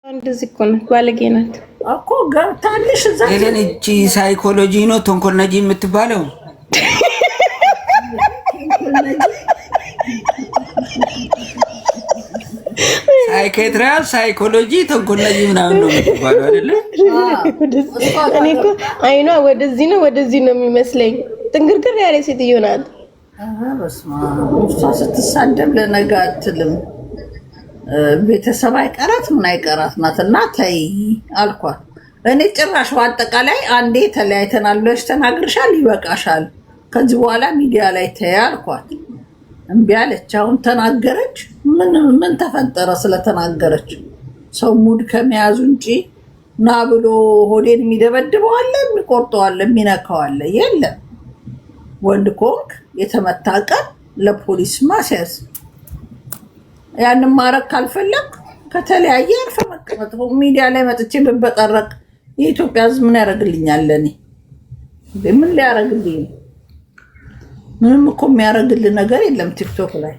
እንደዚህ እኮ ነው ባለጌ ናት እኮ ገብታለሽ እዛ እኔ እቺ ሳይኮሎጂ ነው ተንኮል ነጂ የምትባለው ሳይኬትራ ሳይኮሎጂ ተንኮል ነጂ ምናምን ነው የምትባለው አይደለ? እኔ እኮ አይኗ ወደዚህ ነው የሚመስለኝ። ጥንግርግር ያለ ሴትዮ ናት። በስማ እሷ ስትሳደብ ለነገ አትልም። ቤተሰብ አይቀራት ምን አይቀራት ናትና ተይ አልኳት። እኔ ጭራሽ በአጠቃላይ አንዴ ተለያይተናል ብለሽ ተናግርሻል፣ ይበቃሻል፣ ከዚህ በኋላ ሚዲያ ላይ ተይ አልኳት። እምቢ አለች። አሁን ተናገረች። ምን ተፈጠረ? ስለተናገረች ሰው ሙድ ከመያዙ እንጂ ና ብሎ ሆዴን የሚደበድበው አለ፣ የሚቆርጠው አለ፣ የሚነካው አለ። የለም ወንድ ኮንክ የተመታ ቀን ለፖሊስ ማስያዝ። ያንን ማረግ ካልፈለግ ከተለያየ አርፈ መቀመጥ። ሚዲያ ላይ መጥቼ ብበጠረቅ የኢትዮጵያ ሕዝብ ምን ያደርግልኛል? ለኔ ምን ሊያደርግልኝ? ምንም እኮ የሚያደርግልህ ነገር የለም። ቲክቶክ ላይ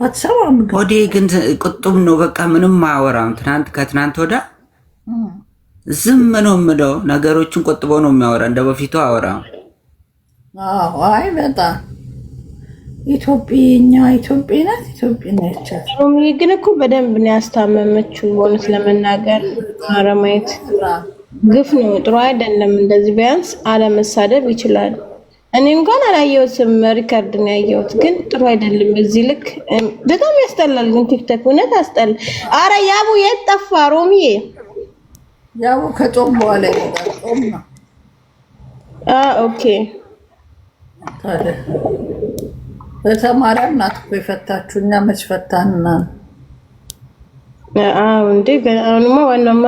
አትሰማም። ሆዴ ግን ቁጡም ነው። በቃ ምንም አያወራም። ከትናንት ወዳ ዝም ነው የምለው። ነገሮችን ቆጥቦ ነው የሚያወራ። እንደ በፊቱ አወራም። አይ በጣም ኢትዮጵያ ነች። ሮሚ ግን እኮ በደንብ ነው ያስታመመችው። በእውነት ለመናገር አረማየት ግፍ ነው፣ ጥሩ አይደለም። እንደዚህ ቢያንስ አለመሳደብ ይችላል። እኔ እንኳን አላየሁትም፣ ሪከርድ ነው ያየሁት። ግን ጥሩ አይደለም በዚህ ልክ። በጣም ያስጠላል። ግን ቲክቶክ እውነት አስጠላ። አረ ያቡ የት ጠፋ? ሮሚዬ ያቡ ከጾም በኋላ ይመጣል። ጾም ነው። ኦኬ ታዲያ በተማሪያም ናት እኮ የፈታችሁ። እኛ መች ፈታንና? እንዴ አሁንማ ዋናማ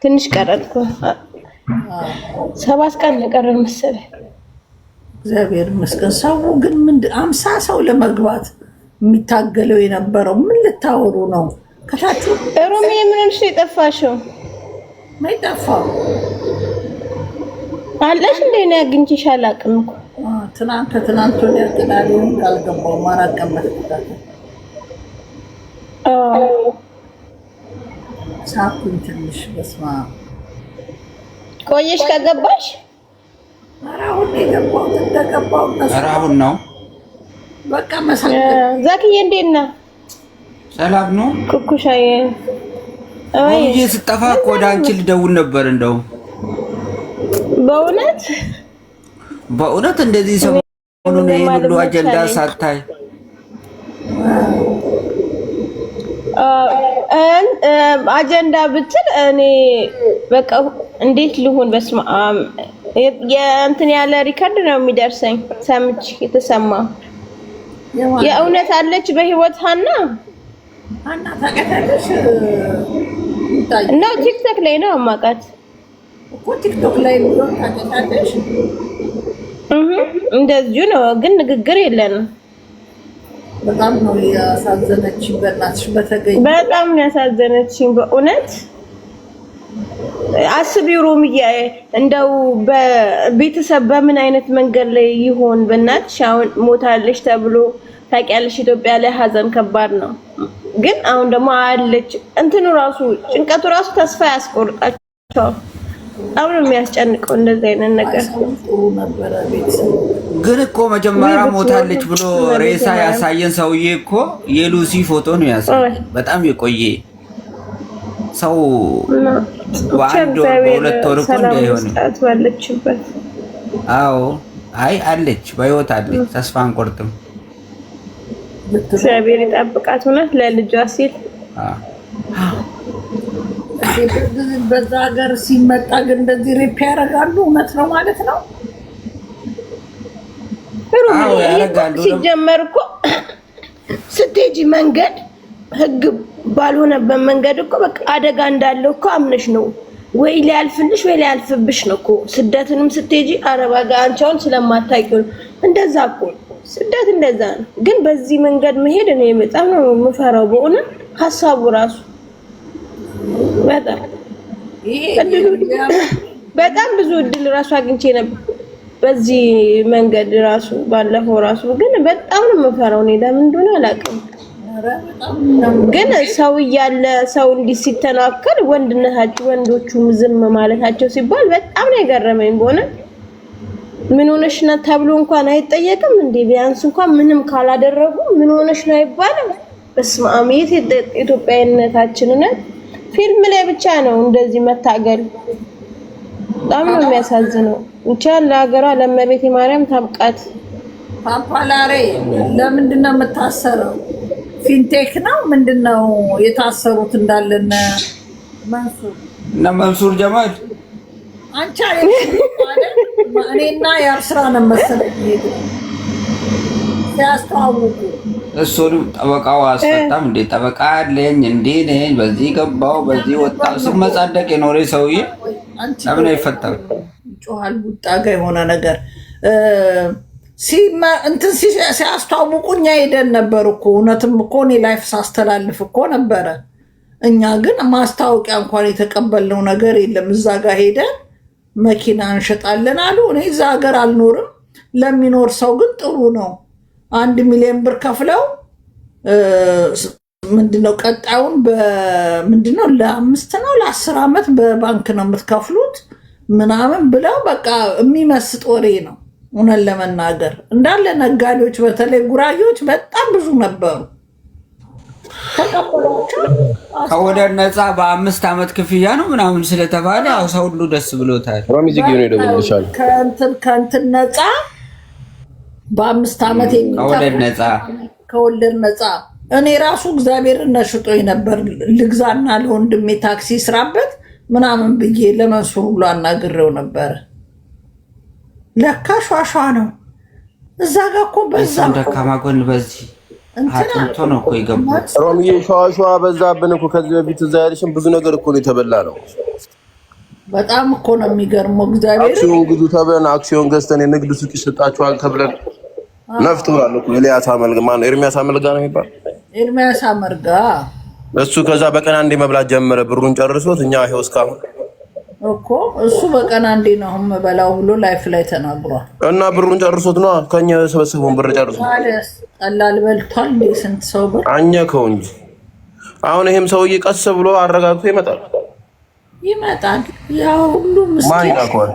ትንሽ ቀረጥኩ። 7 ቀን ቀረን መሰለኝ። እግዚአብሔር ይመስገን። ሰው ግን 50 ሰው ለመግባት የሚታገለው የነበረው ምን ልታወሩ ነው? ከታችሁ ሮሚ ምን ሆነሽ ነው የጠፋሽው? ማይጠፋው አለሽ እንዴ? ነው ያግኝቼሽ አላውቅም እኮ ከትናንት ወዲያ ቅዳሜ እንዳልገባው ማራቀመጥ ሳኩኝ ትንሽ። በስማ ቆየሽ ከገባሽ? አሁን የገባው እንደገባው አሁን ነው በቃ መሳቅ። ዛክዬ እንዴት ነህ? ሰላም ነው ኩኩሻዬ። ወይ ስጠፋ እኮ ወደ አንቺ ልደውል ነበር። እንደው በእውነት እንደዚህ ሰሞኑን ሁሉ አጀንዳ ሳታይ አጀንዳ ብትል እኔ በቃ እንዴት ልሁን? በስመ አብ የእንትን ያለ ሪከርድ ነው የሚደርሰኝ። ሰምቼ የተሰማ የእውነት አለች በህይወት ሀና ታውቃታለሽ? እና ቲክቶክ ላይ ነው የማውቃት እኮ ቲክቶክ ላይ ነው ታውቃታለሽ? እንደዚሁ ነው፣ ግን ንግግር የለንም። በጣም ነው ያሳዘነችኝ። በእናትሽ በተገኘ በጣም ነው ያሳዘነችኝ በእውነት። አስቢው ሮሚዬ፣ እንደው በቤተሰብ በምን አይነት መንገድ ላይ ይሆን? በእናትሽ አሁን ሞታለች ተብሎ ታውቂያለሽ፣ ኢትዮጵያ ላይ ሀዘን ከባድ ነው። ግን አሁን ደግሞ አለች እንትኑ ራሱ ጭንቀቱ ራሱ ተስፋ ያስቆርጣቸዋል። አሁን የሚያስጨንቀው እንደዚህ አይነት ነገር ግን እኮ መጀመሪያ ሞታለች ብሎ ሬሳ ያሳየን ሰውዬ እኮ የሉሲ ፎቶ ነው ያሳየን። በጣም የቆየ ሰው በአንድ ወር በሁለት ወር እኮ እንዳይሆን ባለችበት። አዎ አይ አለች፣ በህይወት አለች። ተስፋ አንቆርጥም። እግዚአብሔር ይጠብቃት እውነት ለልጇ ሲል። በዛ ሀገር ሲመጣ ግን እንደዚህ ሬፕ ያደርጋሉ። እውነት ነው ማለት ነው? ሲጀመር እኮ ስትሄጂ መንገድ ህግ ባልሆነበት መንገድ እኮ በቃ አደጋ እንዳለው እኮ አምነሽ ነው ወይ ሊያልፍልሽ ወይ ሊያልፍብሽ ነው እኮ። ስደትንም ስትሄጂ አረብ ሀገር አንቻውን ስለማታውቂው እንደዛ እኮ ስደት እንደዛ ነው። ግን በዚህ መንገድ መሄድ እኔ በጣም ነው የምፈራው በእውነት። ሀሳቡ ራሱ በጣም ብዙ እድል ራሱ አግኝቼ ነበር በዚህ መንገድ ራሱ ባለፈው ራሱ። ግን በጣም ነው የምፈራው እኔ ለምን እንደሆነ አላውቅም። ግን ሰው እያለ ሰው እንዲህ ሲተናከል ወንድነታቸው ወንዶቹም ዝም ማለታቸው ሲባል በጣም ነው የገረመኝ። በሆነ ምን ሆነሽ ነው ተብሎ እንኳን አይጠየቅም እንዴ? ቢያንስ እንኳን ምንም ካላደረጉ ምን ሆነሽ ነው አይባልም። በስመ አብ ኢትዮጵያዊነታችንን ፊልም ላይ ብቻ ነው እንደዚህ መታገል። በጣም ነው የሚያሳዝነው። ብቻ ለሀገሯ ለእመቤቴ ማርያም ታብቃት። ፓፓላሬ ለምንድን ነው የምታሰረው? ፊንቴክ ነው ምንድነው የታሰሩት? እንዳለነ መንሱር ጀማል አንቺ እኔና የአብስራ ነው መሰለኝ ሲያስተዋውቁ እሱንም ጠበቃው አስፈታም እንዴ? ጠበቃ አለኝ እንዴ ነኝ በዚህ ገባው በዚህ ወጣው ሲመጻደቅ የኖረ ሰውዬ ለምን አይፈታም? ጮሃል ቡጣጋ የሆነ ነገር እንትን ሲያስተዋውቁ እኛ ሄደን ነበር እኮ። እውነትም እኮ እኔ ላይፍ ሳስተላልፍ እኮ ነበረ። እኛ ግን ማስታወቂያ እንኳን የተቀበልነው ነገር የለም። እዛ ጋር ሄደን መኪና እንሸጣለን አሉ። እኔ እዛ ሀገር አልኖርም። ለሚኖር ሰው ግን ጥሩ ነው። 1 ሚሊዮን ብር ከፍለው ምንድነው ቀጣዩን በምንድነው ለ5 ነው ለ10 ዓመት በባንክ ነው የምትከፍሉት ምናምን ብለው በቃ የሚመስጥ ወሬ ነው። እውነት ለመናገር እንዳለ ነጋዴዎች በተለይ ጉራጌዎች በጣም ብዙ ነበሩ። ከወደድ ነፃ በ5 ዓመት ክፍያ ነው ምናምን ስለተባለ ሰው ሁሉ ደስ ብሎታል። ከእንትን ነፃ በ5 ዓመት ከወለድ ነፃ እኔ ራሱ እግዚአብሔር ነሽጦኝ ነበር ልግዛና ለወንድሜ ታክሲ ስራበት ምናምን ብዬ ለመንሱር ብሎ አናግሬው ነበር። ለካ ሿሿ ነው እዛ ጋር እኮ በዛ ደካማ ጎን በዚህ አጥንቶ ነው እኮ የገባው። ሮምዬ ሿሿ በዛብን እኮ ከዚህ በፊት እዛ ያለሽን ብዙ ነገር እኮ ነው የተበላ ነው። በጣም እኮ ነው የሚገርመው። እግዚአብሔር አክሲዮን ግዙ ተብለን አክሲዮን ገዝተን የንግድ ሱቅ ይሰጣችኋል ተብለን ነፍቶናል እኮ። ኤልያስ አመልጋ ማነው? ኤርሚያስ አመልጋ ነው የሚባል ኤርሚያስ አመልጋ እሱ ከዛ በቀን አንዴ መብላት ጀመረ። ብሩን ጨርሶት እኛ ይሄው እስካሁን እኮ እሱ በቀን አንዴ ነው የምበላው ብሎ ላይፍ ላይ ተናግሯል። እና ብሩን ጨርሶት ነው ከኛ የሰበሰበውን ብር ጨርሶት ቀላል በልቷል እንዴ? ስንት ሰው ብር አኘከው እንጂ። አሁን ይሄም ሰውዬ ቀስ ብሎ አረጋግቶ ይመጣል። ያው ሁሉ ማን ይላኳል?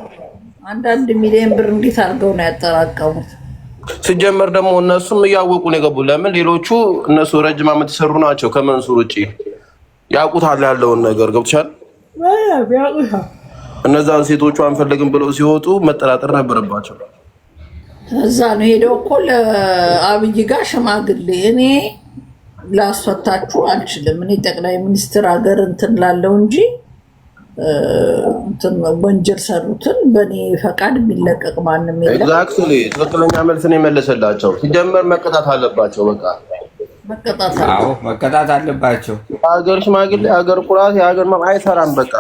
1 ሚሊዮን ብር እንዴት አድርገው ነው ያጠራቀሙት? ሲጀመር ደግሞ እነሱም እያወቁ ነው የገቡ። ለምን ሌሎቹ እነሱ ረጅም ዓመት የሰሩ ናቸው። ከመንሱር ውጪ ያውቁታል ያለውን ነገር ገብቶሻል። እነዛን ሴቶቹ አንፈልግም ብለው ሲወጡ መጠራጠር ነበረባቸው። እዛ ነው ሄደው እኮ ለአብይ ጋር ሽማግሌ እኔ ላስፈታችሁ አልችልም፣ እኔ ጠቅላይ ሚኒስትር ሀገር እንትን ላለው እንጂ እንትን ወንጀል ሰሩትን በእኔ ፈቃድ የሚለቀቅ ማንም የለም። ኤግዛክትሊ ትክክለኛ መልስ ነው የመለሰላቸው። ሲጀመር መቀጣት አለባቸው። በቃ መቀጣት አለባቸው። ሀገር ሽማግሌ ሀገር ኩራት የሀገር አይሰራም። በቃ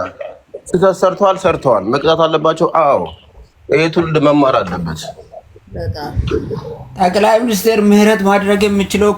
ስህተት ሰርተዋል፣ መቅጣት አለባቸው። አዎ ይሄ ትውልድ መማር አለበት። ጠቅላይ ሚኒስትር ምህረት ማድረግ የምችለው